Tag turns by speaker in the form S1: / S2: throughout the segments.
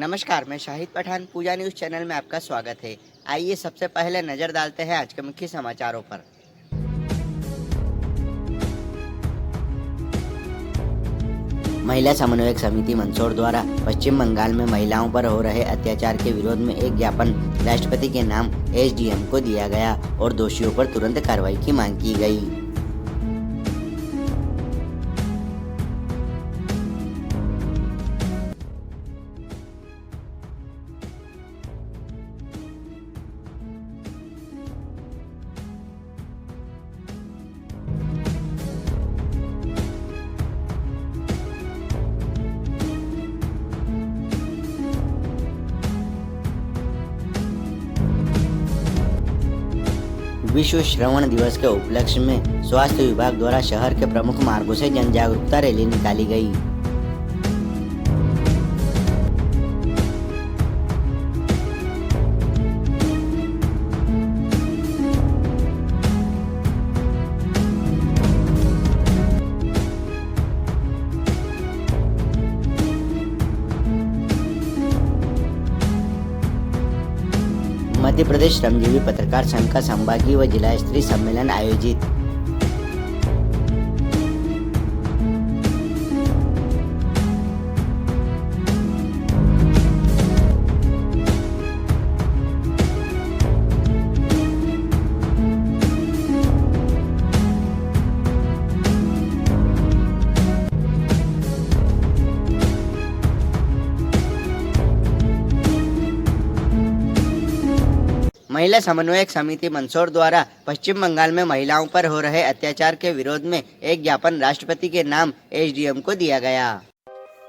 S1: नमस्कार, मैं शाहिद पठान पूजा news channel में आपका स्वागत है। आइए सबसे पहले नजर डालते हैं आज के मुख्य समाचारों पर। महिला समन्वयक समिति मंदसौर द्वारा पश्चिम बंगाल में महिलाओं पर हो रहे अत्याचार के विरोध में एक ज्ञापन राष्ट्रपति के नाम एसडीएम को दिया गया और दोषियों पर तुरंत कार्रवाई की मांग की गई। विश्व श्रवण दिवस के उपलक्ष्य में स्वास्थ्य विभाग द्वारा शहर के प्रमुख मार्गों से जन जागरूकता रैली निकाली गई। मध्य प्रदेश श्रमजीवी पत्रकार संघ का संभागीय व जिला स्तरीय सम्मेलन आयोजित। महिला समन्वयक समिति मंदसौर द्वारा पश्चिम बंगाल में महिलाओं पर हो रहे अत्याचार के विरोध में एक ज्ञापन राष्ट्रपति के नाम एसडीएम को दिया गया।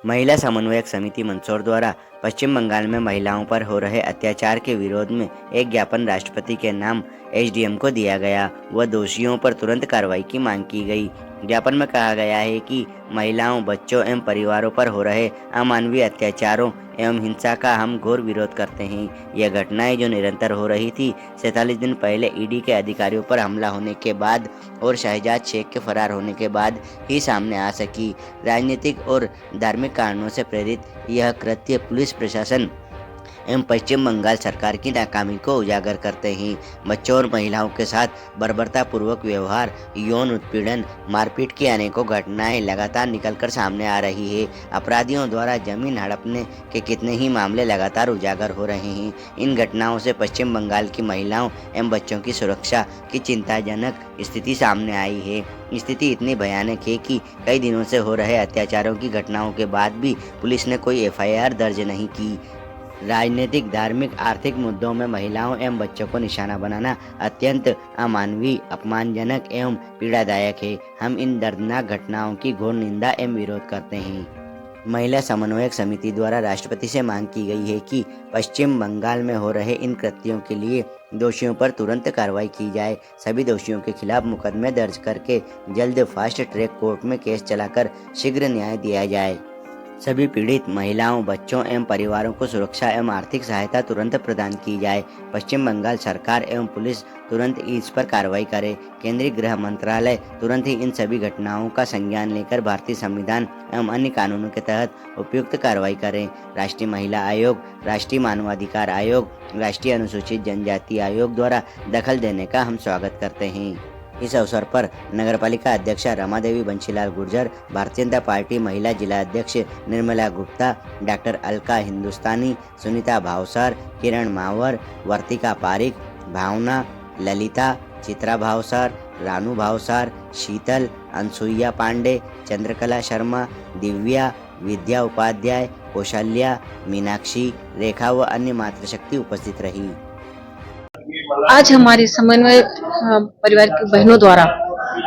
S1: महिला समन्वयक समिति मंदसौर द्वारा पश्चिम बंगाल में महिलाओं पर हो रहे अत्याचार के विरोध में एक ज्ञापन राष्ट्रपति के नाम एसडीएम को दिया गया व दोषियों पर तुरंत कार्रवाई की मांग की गई। ज्ञापन में कहा गया है कि महिलाओं, बच्चों एवं परिवारों पर हो रहे अमानवीय अत्याचारों एवं हिंसा का हम घोर विरोध करते हैं। यह घटनाएं जो निरंतर हो रही थी, 47 दिन पहले ईडी के अधिकारियों पर हमला होने के बाद और शहजाद शेख के फरार होने के बाद ही सामने आ सकी। राजनीतिक और धार्मिक कारणों से प्रेरित यह कृत्य पुलिस प्रशासन एवं पश्चिम बंगाल सरकार की नाकामी को उजागर करते हैं। बच्चों और महिलाओं के साथ बर्बरतापूर्वक व्यवहार, यौन उत्पीड़न, मारपीट की अनेकों घटनाएं लगातार निकलकर सामने आ रही है। अपराधियों द्वारा जमीन हड़पने के कितने ही मामले लगातार उजागर हो रहे हैं। इन घटनाओं से पश्चिम बंगाल की महिलाओं एवं बच्चों की सुरक्षा की चिंताजनक स्थिति सामने आई है। स्थिति इतनी भयानक है कि कई दिनों से हो रहे अत्याचारों की घटनाओं के बाद भी पुलिस ने कोई एफआईआर दर्ज नहीं की। राजनीतिक, धार्मिक, आर्थिक मुद्दों में महिलाओं एवं बच्चों को निशाना बनाना अत्यंत अमानवीय, अपमानजनक एवं पीड़ादायक है। हम इन दर्दनाक घटनाओं की घोर निंदा एवं विरोध करते हैं। महिला समन्वयक समिति द्वारा राष्ट्रपति से मांग की गई है कि पश्चिम बंगाल में हो रहे इन कृत्यों के लिए दोषियों पर तुरंत कार्रवाई की जाए। सभी दोषियों के खिलाफ मुकदमे दर्ज करके जल्द फास्ट ट्रैक कोर्ट में केस चलाकर शीघ्र न्याय दिया जाए। सभी पीड़ित महिलाओं, बच्चों एवं परिवारों को सुरक्षा एवं आर्थिक सहायता तुरंत प्रदान की जाए। पश्चिम बंगाल सरकार एवं पुलिस तुरंत इस पर कार्रवाई करे। केंद्रीय गृह मंत्रालय तुरंत ही इन सभी घटनाओं का संज्ञान लेकर भारतीय संविधान एवं अन्य कानूनों के तहत उपयुक्त कार्रवाई करे। राष्ट्रीय महिला आयोग, राष्ट्रीय मानवाधिकार आयोग, राष्ट्रीय अनुसूचित जनजाति आयोग द्वारा दखल देने का हम स्वागत करते हैं। इस अवसर पर नगरपालिका अध्यक्षा रमादेवी बंशीलाल गुर्जर, भारतीय जनता पार्टी महिला जिला अध्यक्ष निर्मला गुप्ता, डॉक्टर अलका हिंदुस्तानी, सुनीता भावसार, किरण मावर, वर्तिका पारिक, भावना, ललिता, चित्रा भावसार, रानू भावसार, शीतल, अनसुईया पांडे, चंद्रकला शर्मा, दिव्या, विद्या उपाध्याय, कौशल्या, मीनाक्षी, रेखा व अन्य मातृशक्ति उपस्थित रही।
S2: आज हमारी समन्वय परिवार की बहनों द्वारा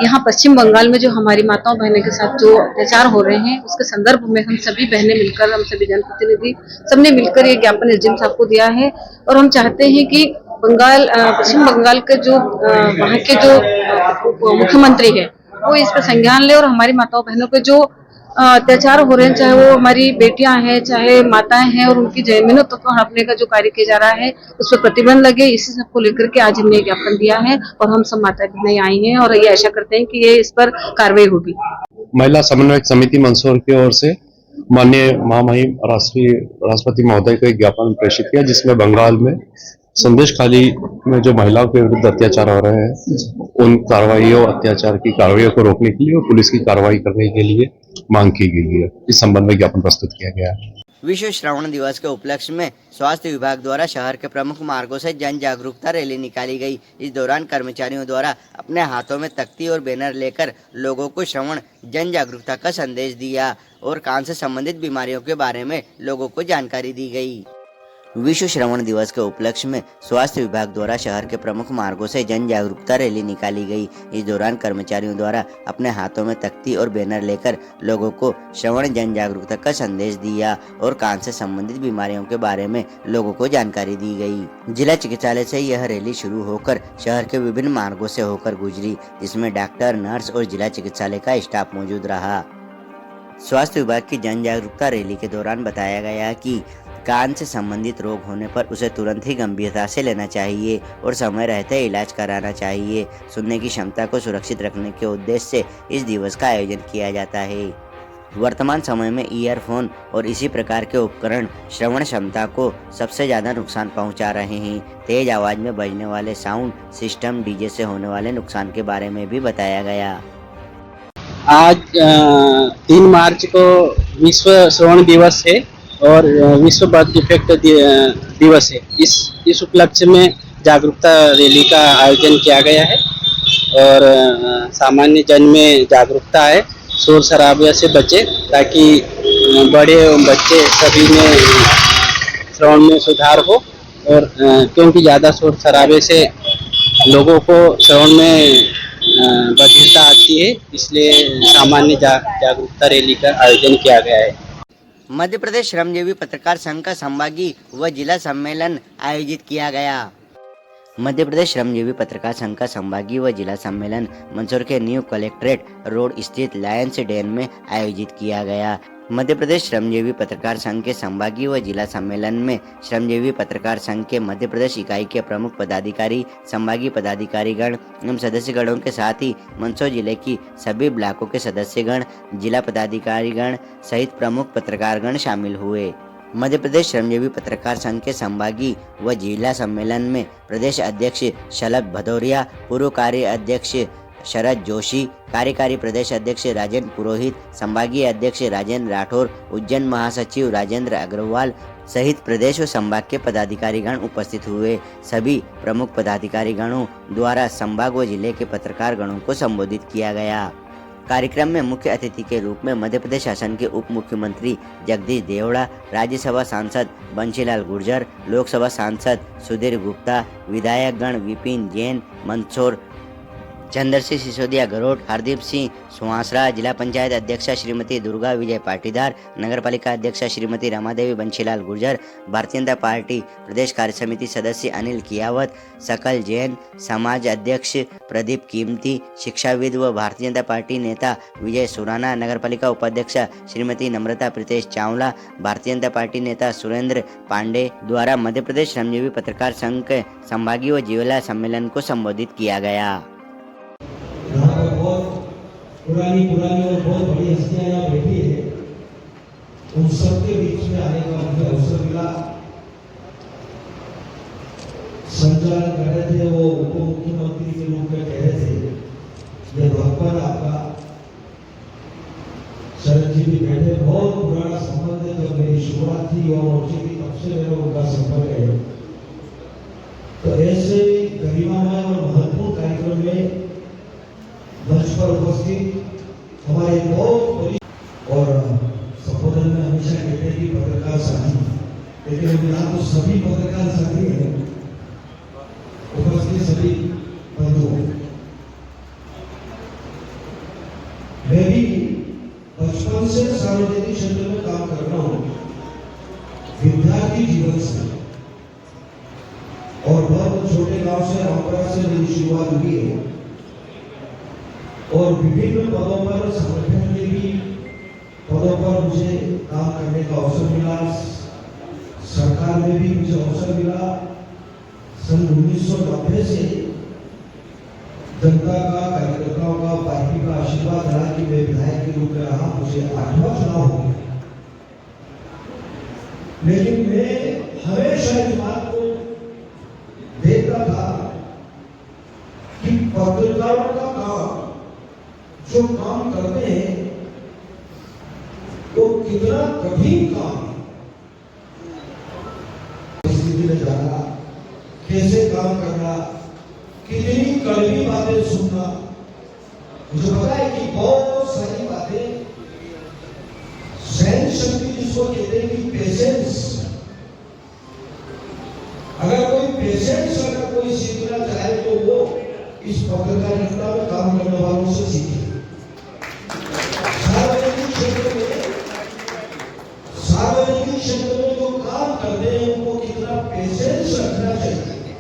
S2: यहाँ पश्चिम बंगाल में जो हमारी माताओं बहनों के साथ जो अत्याचार हो रहे हैं, उसके संदर्भ में हम सभी बहनें मिलकर, हम सभी जनप्रतिनिधि सबने मिलकर ये ज्ञापन एसडीएम साहब को दिया है। और हम चाहते हैं कि पश्चिम बंगाल के जो वहाँ के जो मुख्यमंत्री है वो इस पर संज्ञान ले और हमारी माताओं बहनों पे जो अत्याचार हो रहे हैं, चाहे वो हमारी बेटियां हैं, चाहे माताएं हैं, और उनकी जमीनों तक तो हड़पने का जो कार्य किया जा रहा है उस पर प्रतिबंध लगे। इसी सबको लेकर के आज हमने ज्ञापन दिया है और हम सब माता बहनें आई हैं और ये आशा करते हैं कि ये इस पर कार्रवाई होगी।
S3: महिला समन्वयक समिति मंदसौर की ओर से माननीय महामहिम राष्ट्रपति महोदय को एक ज्ञापन प्रेषित किया, जिसमें बंगाल में संदेश खाली में जो महिलाओं के विरुद्ध अत्याचार हो रहे हैं उन कार्रवाइयों अत्याचार की कार्रवाइयों को रोकने के लिए और पुलिस की कार्रवाई करने के लिए मांग की गई है। इस संबंध में ज्ञापन प्रस्तुत किया गया है।
S1: विश्व श्रवण दिवस के उपलक्ष्य में स्वास्थ्य विभाग द्वारा शहर के प्रमुख मार्गों से जन जागरूकता रैली निकाली गई। इस दौरान कर्मचारियों द्वारा अपने हाथों में तख्ती और बैनर लेकर लोगों को श्रवण जन जागरूकता का संदेश दिया और कान से संबंधित बीमारियों के बारे में लोगों को जानकारी दी गई। विश्व श्रवण दिवस के उपलक्ष्य में स्वास्थ्य विभाग द्वारा शहर के प्रमुख मार्गों से जन जागरूकता रैली निकाली गई। इस दौरान कर्मचारियों द्वारा अपने हाथों में तख्ती और बैनर लेकर लोगों को श्रवण जन जागरूकता का संदेश दिया और कान से संबंधित बीमारियों के बारे में लोगों को जानकारी दी गई। जिला चिकित्सालय से यह रैली शुरू होकर शहर के विभिन्न मार्गों से होकर गुजरी, जिसमें डॉक्टर, नर्स और जिला चिकित्सालय का स्टाफ मौजूद रहा। स्वास्थ्य विभाग की जन जागरूकता रैली के दौरान बताया गया कि कान से संबंधित रोग होने पर उसे तुरंत ही गंभीरता से लेना चाहिए और समय रहते इलाज कराना चाहिए। सुनने की क्षमता को सुरक्षित रखने के उद्देश्य से इस दिवस का आयोजन किया जाता है। वर्तमान समय में ईयरफोन और इसी प्रकार के उपकरण श्रवण क्षमता को सबसे ज्यादा नुकसान पहुंचा रहे हैं। तेज आवाज में बजने वाले साउंड सिस्टम, डीजे से होने वाले नुकसान के बारे में भी बताया गया।
S4: आज 3 मार्च को विश्व श्रवण दिवस है और विश्व बर्थ डिफेक्ट दिवस है। इस उपलक्ष्य में जागरूकता रैली का आयोजन किया गया है और सामान्य जन में जागरूकता है, शोर शराबे से बचे ताकि बड़े एवं बच्चे सभी में श्रवण में सुधार हो। और क्योंकि ज़्यादा शोर शराबे से लोगों को श्रवण में बधिरता आती है, इसलिए सामान्य जागरूकता रैली का आयोजन किया गया है।
S1: मध्य प्रदेश श्रमजीवी पत्रकार संघ का संभागीय व जिला सम्मेलन आयोजित किया गया। मध्य प्रदेश श्रमजीवी पत्रकार संघ का संभागीय व जिला सम्मेलन मंदसौर के न्यू कलेक्ट्रेट रोड स्थित लायंस डेन में आयोजित किया गया। मध्य प्रदेश श्रमजीवी पत्रकार संघ के संभागीय व जिला सम्मेलन में श्रमजीवी पत्रकार संघ के मध्य प्रदेश इकाई के प्रमुख पदाधिकारी, संभागीय पदाधिकारीगण एवं सदस्यगणों के साथ ही मंदसौर जिले की सभी ब्लॉकों के सदस्यगण, जिला पदाधिकारीगण सहित प्रमुख पत्रकारगण शामिल हुए। मध्य प्रदेश श्रमजीवी पत्रकार संघ के संभागीय व जिला सम्मेलन में प्रदेश अध्यक्ष शलभ भदौरिया, पूर्व कार्य अध्यक्ष शरद जोशी, कार्यकारी प्रदेश अध्यक्ष राजेंद्र पुरोहित, संभागीय अध्यक्ष राजेंद्र राठौर, उज्जैन महासचिव राजेंद्र अग्रवाल सहित प्रदेश व संभाग के पदाधिकारीगण उपस्थित हुए। सभी प्रमुख पदाधिकारीगणों द्वारा संभाग व जिले के पत्रकार गणों को संबोधित किया गया। कार्यक्रम में मुख्य अतिथि के रूप में मध्य प्रदेश शासन के उप मुख्यमंत्री जगदीश देवड़ा, राज्यसभा सांसद बंशीलाल गुर्जर, लोकसभा सांसद सुधीर गुप्ता, विधायकगण विपिन जैन, मंदसौर चंद्रसिंह सिसोदिया गरोट, हरदीप सिंह सुहासरा, जिला पंचायत अध्यक्षा श्रीमती दुर्गा विजय पाटीदार, नगर पालिका अध्यक्षा श्रीमती रमादेवी बंशीलाल गुर्जर, भारतीय जनता पार्टी प्रदेश कार्य समिति सदस्य अनिल कियावत, सकल जैन, समाज अध्यक्ष प्रदीप कीमती, शिक्षाविद व भारतीय जनता पार्टी नेता विजय सुराना, नगर पालिका उपाध्यक्षा श्रीमती नम्रता प्रीतेश चावला, भारतीय जनता पार्टी नेता सुरेंद्र पांडे द्वारा मध्य प्रदेश श्रमजीवी पत्रकार संघ के संभागीय व जिला सम्मेलन को संबोधित किया गया।
S5: यहाँ पर बहुत पुरानी और बहुत बड़ी हस्तियां यहाँ बैठी है, उन सबके बीच में आने का मुझे अवसर मिला। संचालन कर रहे थे वो उप मुख्यमंत्री के रूप में कह रहे थे, ये भगवान आपका शरद जी भी बैठे, बहुत पुराना संबंध है। जब मेरी शुरुआत थी और मोर्चे की तब से मेरा उनका संपर्क है। तो ऐसे गरिमामय और महत्वपूर्ण कार्यक्रम में मंच पर उपस्थित हमारे बहुत बड़ी और संबोधन में हमेशा कहते हैं कि पत्रकार साथी, लेकिन यहाँ तो सभी पत्रकार साथी हैं, उपस्थित सभी बंधुओं। मैं भी बचपन से सार्वजनिक क्षेत्र में काम कर रहा हूँ, विद्यार्थी जीवन से, और बहुत छोटे गांव से रामपुरा से मेरी शुरुआत हुई है और विभिन्न पदों पर संगठन के भी पदों पर मुझे काम करने का अवसर मिला। सरकार में भी मुझे अवसर मिला। सन 1990 से जनता का, कार्यकर्ताओं का, पार्टी का आशीर्वाद रहा कि मैं विधायक के रूप में रहा। मुझे 8वां चुनाव हो गया लेकिन मैं हमेशा इस बात को देखता था कि पत्रकारों का काम जो काम करते हैं वो कितना कठिन काम है। स्थिति में जाना, कैसे काम करना, कितनी कड़वी बातें सुनना। मुझे पता है कि बहुत सारी बातें, सहन शक्ति जिसको कहते हैं कि पेशेंस, अगर कोई पेशेंस अगर कोई सीखना चाहे तो वो इस पत्रकारिता में काम करने वालों से सीखे। सार्वजनिक क्षेत्र में जो काम करते हैं उनको कितना पेशेंस रखना चाहिए,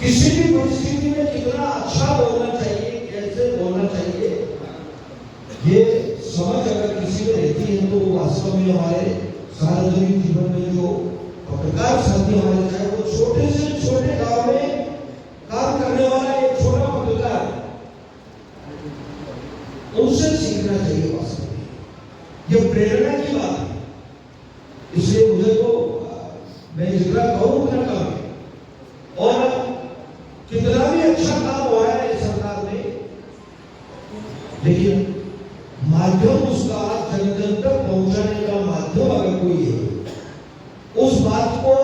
S5: किसी भी परिस्थिति में कितना अच्छा बोलना चाहिए, कैसे बोलना चाहिए, ये समझ अगर किसी में रहती है तो वास्तव में हमारे सार्वजनिक जीवन में जो पत्रकार साथी हमारे, चाहे वो छोटे से छोटे गांव में काम करने वाला एक छोटा पत्रकार, उनसे सीखना चाहिए। वास्तव में ये प्रेरणा की बात है। इसलिए मुझे तो मैं जितना कहूं उतना कम है। और कितना भी अच्छा काम हो रहा है सरकार में, लेकिन माध्यम उसका जन जन तक पहुंचाने का माध्यम अगर कोई है, उस बात को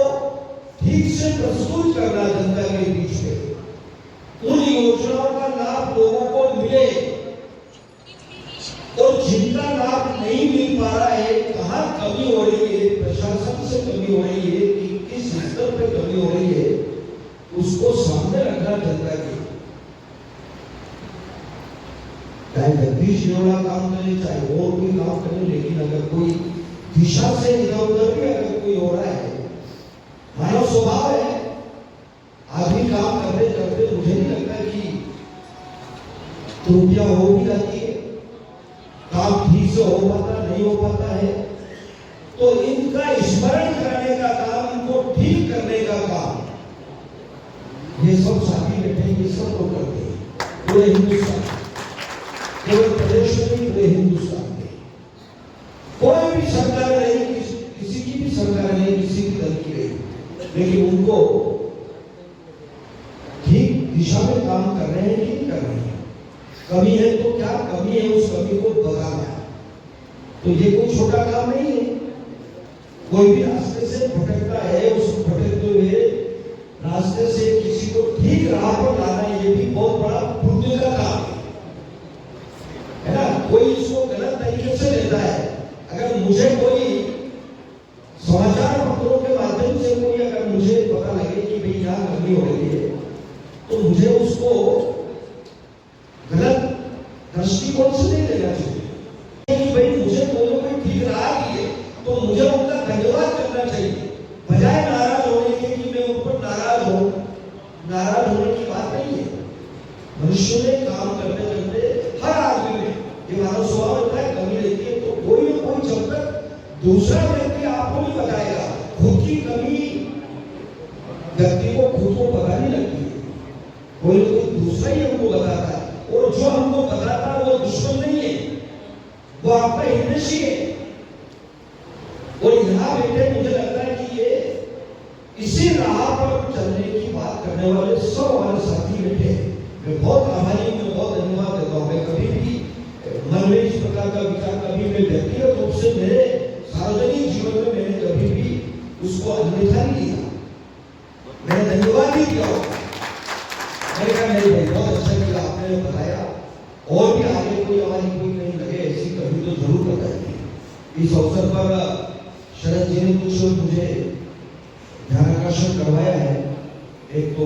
S5: ठीक से प्रस्तुत करना जनता के बीच में, उन योजनाओं का लाभ लोगों को मिले, और जिनका लाभ नहीं मिल पा रहा है, कहाँ कमी हो रही है, प्रशासन से कमी हो रही है कि किस स्तर पे कमी हो रही है, उसको सामने रखना जनता के। चाहे जगदीश देवड़ा काम करे, चाहे और कोई काम करे, लेकिन अगर कोई दिशा से इधर उधर भी अगर कोई हो रहा है, मानव स्वभाव है, आदमी काम करते करते मुझे नहीं लगता कि त्रुटियां हो भी जाती है, काम ठीक से हो पाता नहीं हो पाता है, तो इनका स्मरण करने का काम, इनको ठीक करने का काम ये सब साथी बैठे, ये सब लोग करते हैं पूरे हिंदुस्तान, केवल प्रदेश में नहीं, पूरे हिंदुस्तान में। कोई भी सरकार नहीं, किसी की भी सरकार नहीं, किसी भी दल की नहीं, लेकिन उनको ठीक दिशा में काम कर रहे हैं कि नहीं कर रहे हैं। कमी है तो क्या कमी है, उस कमी को बताना। तो ये कोई छोटा काम नहीं है। कोई भी रास्ते से भटकता है, उस भटकते हुए रास्ते से किसी को ठीक राह पर लाना, ये भी बहुत बड़ा पुण्य का काम है ना। कोई इसको गलत तरीके से लेता है। अगर मुझे कोई समाचार पत्रों के माध्यम से कोई अगर मुझे पता लगे कि भाई यहाँ कमी हो रही है, तो मुझे उसको गलत दृष्टिकोण से नहीं लेना चाहिए कि भाई मुझे कोई ठीक राह दी है तो मुझे उनका धन्यवाद करना चाहिए, बजाय नाराज होने के कि मैं उन पर नाराज हूं। नाराज होने की बात नहीं है। मनुष्य में काम करते करते हर आदमी में ये मानव स्वभाव होता है, कमी रहती है, तो कोई ना कोई जब तक दूसरा व्यक्ति आपको नहीं बताएगा, खुद की कमी व्यक्ति को खुद को पता नहीं लगती है, कोई दूसरा ही हमको बताता है। और जो हमको बताता है वो दुश्मन नहीं है, वो आपका हितैषी है। और यहाँ बैठे मुझे लगता है कि ये इसी राह पर चलने की बात करने वाले सब हमारे साथी बैठे हैं। मैं बहुत आभारी हूँ, मैं बहुत धन्यवाद देता हूँ। मैं कभी भी मन में इस प्रकार का विचार कभी मैं व्यक्तिगत रूप से मेरे सार्वजनिक जीवन में मैंने कभी भी उसको अन्यथा नहीं दिया, मैंने धन्यवाद ही दिया। मैंने कहा नहीं भाई बहुत अच्छा किया आपने बताया, और भी आगे कोई हमारी कोई नहीं लगे ऐसी कभी तो जरूर बताएंगे। इस अवसर पर शरद जी ने कुछ मुझे ध्यान आकर्षण करवाया है। एक तो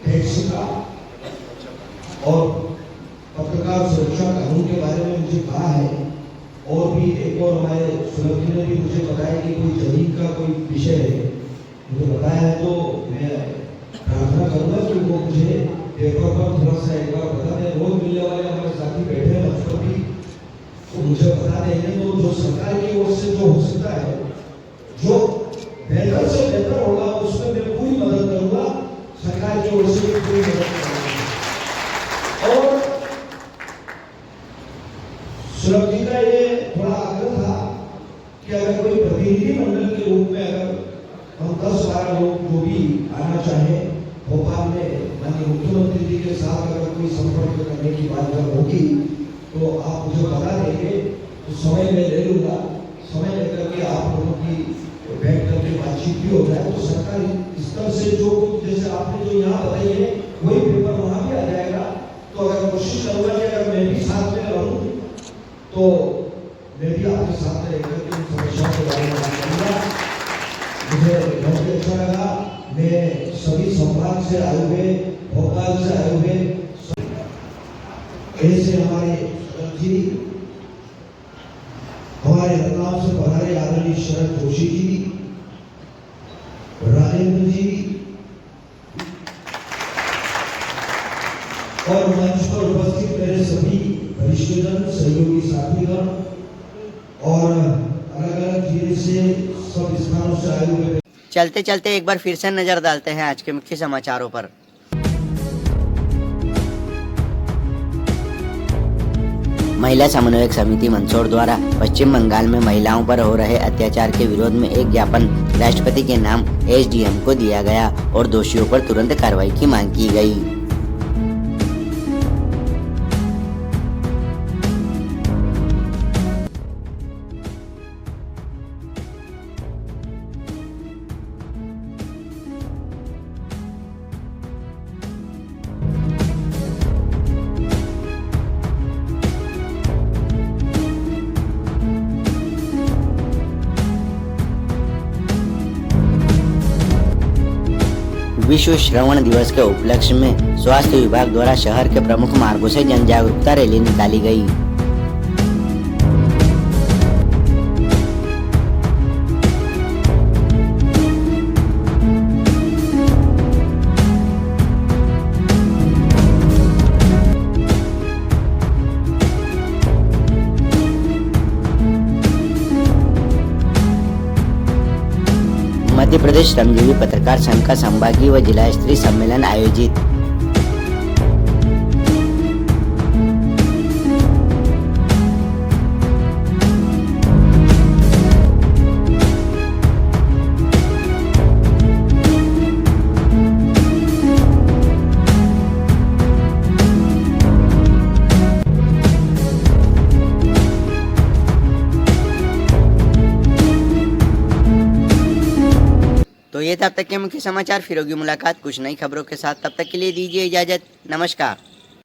S5: टैक्स का और पत्रकार सुरक्षा कानून के बारे में मुझे कहा है, और भी एक और हमारे सुलभ जी ने भी मुझे बताया कि कोई जमीन का कोई विषय है, मुझे बताया है। तो मैं प्रार्थना करूंगा कि वो मुझे पेपर पर थोड़ा सा एक बार बता दें। रोज मिलने वाले हमारे साथी बैठे हैं मंच पर भी, तो मुझे बता देंगे तो जो सरकार की ओर से जो हो सकता है, जो बेहतर से बेहतर होगा, उसमें मैं पूरी मदद करूंगा, सरकार की ओर से भी पूरी मदद करूंगा। और सुलभ जी का ये थोड़ा आग्रह था कि अगर कोई प्रतिनिधि मंडल के रूप में अगर हम 10-12 लोग जो भी आना चाहे भोपाल में माननीय मुख्यमंत्री जी के साथ अगर कोई संपर्क करने की बात अगर होगी तो आप मुझे बता देंगे, तो समय मैं ले लूँगा, समय लेकर के आप लोगों की बैठ करके बातचीत भी हो जाए। तो सरकारी स्तर से जो जैसे आपने जो यहाँ बताई है वही पेपर वहाँ भी आ जाएगा। तो अगर कोशिश करूँगा कि अगर मैं भी साथ में रहूँ तो मैं भी आपके साथ में रहकर के समस्याओं के बारे में बात करूँगा। मुझे बहुत ही अच्छा लगा। मैं सभी संभाग से आए हुए, भोपाल से आए हुए ऐसे हमारे जी, हमारे रतलाम से पधारे आदरणीय शरद जोशी जी, राजेंद्र जी और मंच पर उपस्थित मेरे सभी वरिष्ठजन, सहयोगी साथीगण और अलग अलग जिले से सब स्थानों से आए हुए।
S1: चलते चलते एक बार फिर से नजर डालते हैं आज के मुख्य समाचारों पर। महिला समन्वयक समिति मंदसौर द्वारा पश्चिम बंगाल में महिलाओं पर हो रहे अत्याचार के विरोध में एक ज्ञापन राष्ट्रपति के नाम एसडीएम को दिया गया और दोषियों पर तुरंत कार्रवाई की मांग की गई। विश्व श्रवण दिवस के उपलक्ष्य में स्वास्थ्य विभाग द्वारा शहर के प्रमुख मार्गों से जन जागरूकता रैली निकाली गई। मध्य प्रदेश श्रमजीवी पत्रकार संघ का संभागीय व जिला स्तरीय सम्मेलन आयोजित। तो ये तब तक के मुख्य समाचार, फिर होगी मुलाकात कुछ नई खबरों के साथ। तब तक के लिए दीजिए इजाजत। नमस्कार।